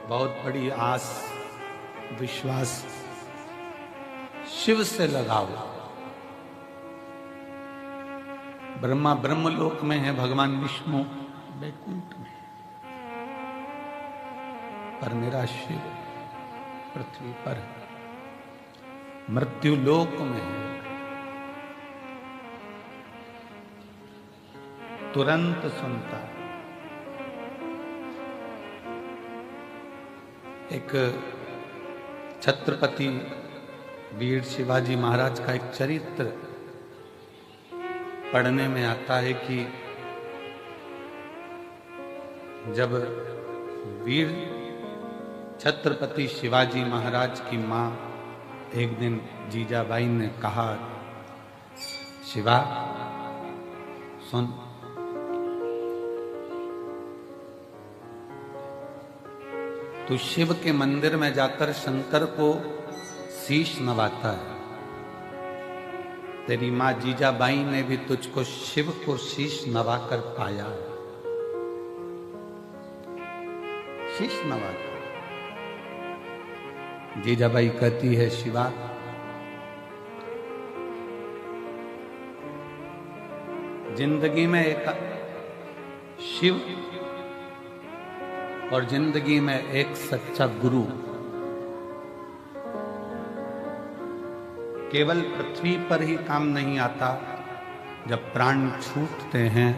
बहुत बड़ी आस विश्वास शिव से लगाओ। ब्रह्मा ब्रह्मलोक में है, भगवान विष्णु वैकुंठ में, पर मेरा शिव पृथ्वी पर है, मृत्यु लोक में है। तुरंत सुनता है। एक छत्रपति वीर शिवाजी महाराज का एक चरित्र पढ़ने में आता है कि जब वीर छत्रपति शिवाजी महाराज की मां एक दिन जीजाबाई ने कहा, शिवा सुन, तू शिव के मंदिर में जाकर शंकर को शीश नवाता है। तेरी मां जीजाबाई ने भी तुझको शिव को शीश नवाकर पाया है। शीश नवाकर जीजाबाई कहती है, शिवा जिंदगी में एक शिव और जिंदगी में एक सच्चा गुरु केवल पृथ्वी पर ही काम नहीं आता, जब प्राण छूटते हैं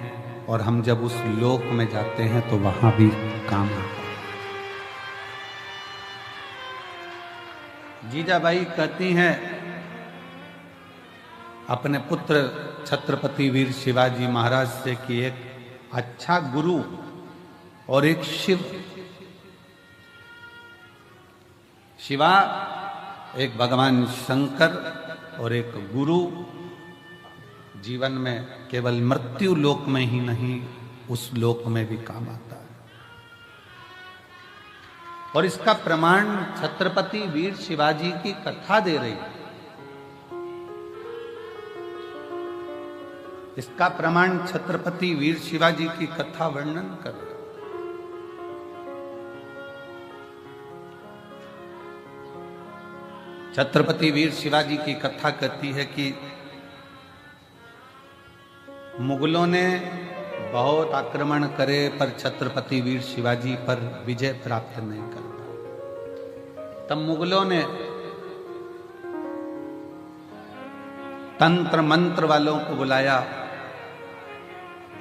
और हम जब उस लोक में जाते हैं तो वहां भी काम आता है। जीजाबाई कहती हैं अपने पुत्र छत्रपति वीर शिवाजी महाराज से कि एक अच्छा गुरु और एक शिव, शिवा एक भगवान शंकर और एक गुरु जीवन में केवल मृत्यु लोक में ही नहीं, उस लोक में भी काम आता है। और इसका प्रमाण छत्रपति वीर शिवाजी की कथा दे रही है। इसका प्रमाण छत्रपति वीर शिवाजी की कथा वर्णन कर रही है। छत्रपति वीर शिवाजी की कथा कहती है कि मुगलों ने बहुत आक्रमण करे पर छत्रपति वीर शिवाजी पर विजय प्राप्त नहीं कर पाए। तब मुगलों ने तंत्र मंत्र वालों को बुलाया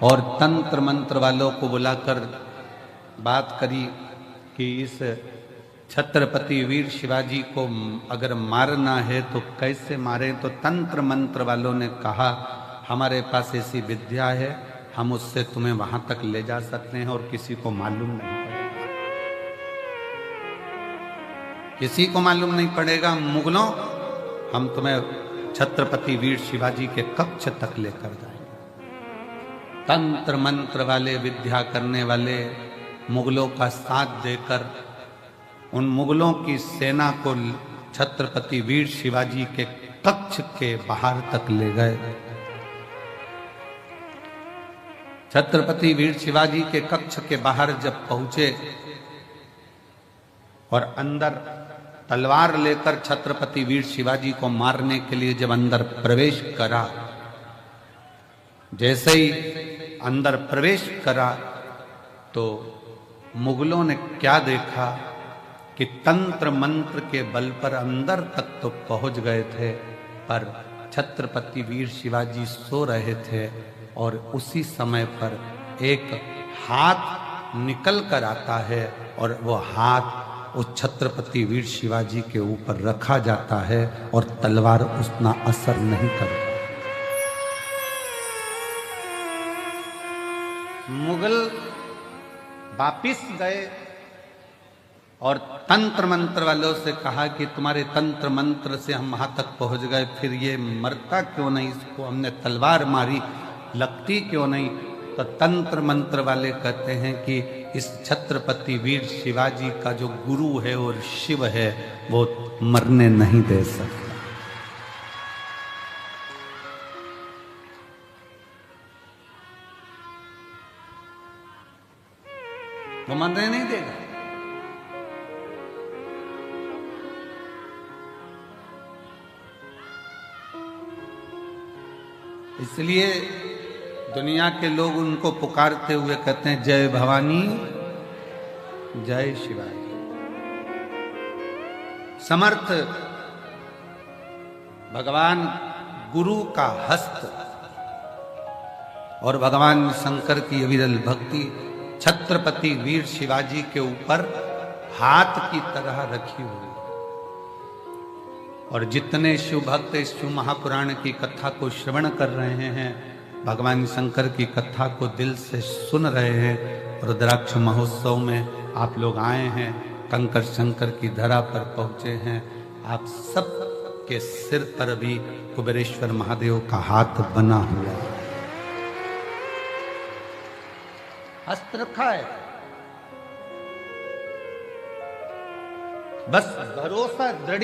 और तंत्र मंत्र वालों को बुलाकर बात करी कि इस छत्रपति वीर शिवाजी को अगर मारना है तो कैसे मारे। तो तंत्र मंत्र वालों ने कहा, हमारे पास ऐसी विद्या है, हम उससे तुम्हें वहां तक ले जा सकते हैं और किसी को मालूम नहीं पड़ेगा। किसी को मालूम नहीं पड़ेगा। मुगलों, हम तुम्हें छत्रपति वीर शिवाजी के कक्ष तक लेकर जाएंगे। तंत्र मंत्र वाले, विद्या करने वाले मुगलों का साथ देकर उन मुगलों की सेना को छत्रपति वीर शिवाजी के कक्ष के बाहर तक ले गए। छत्रपति वीर शिवाजी के कक्ष के बाहर जब पहुंचे और अंदर तलवार लेकर छत्रपति वीर शिवाजी को मारने के लिए जब अंदर प्रवेश करा, जैसे ही अंदर प्रवेश करा तो मुगलों ने क्या देखा कि तंत्र मंत्र के बल पर अंदर तक तो पहुंच गए थे, पर छत्रपति वीर शिवाजी सो रहे थे और उसी समय पर एक हाथ निकल कर आता है और वो हाथ उस छत्रपति वीर शिवाजी के ऊपर रखा जाता है और तलवार उतना असर नहीं करता। मुगल वापिस गए और तंत्र मंत्र वालों से कहा कि तुम्हारे तंत्र मंत्र से हम वहां तक पहुंच गए, फिर ये मरता क्यों नहीं, इसको हमने तलवार मारी, लगती क्यों नहीं। तो तंत्र मंत्र वाले कहते हैं कि इस छत्रपति वीर शिवाजी का जो गुरु है और शिव है वो मरने नहीं दे सकता। वो मरने नहीं देगा। इसलिए दुनिया के लोग उनको पुकारते हुए कहते हैं जय भवानी जय शिवाजी। समर्थ भगवान गुरु का हस्त और भगवान शंकर की अविरल भक्ति छत्रपति वीर शिवाजी के ऊपर हाथ की तरह रखी हुई। और जितने शिव भक्त इस शिव महापुराण की कथा को श्रवण कर रहे हैं, भगवान शंकर की कथा को दिल से सुन रहे हैं, रुद्राक्ष महोत्सव में आप लोग आए हैं, कंकर शंकर की धरा पर पहुंचे हैं, आप सब के सिर पर भी कुबेरेश्वर महादेव का हाथ बना हुआ है, हस्त रखा है। बस भरोसा दृढ़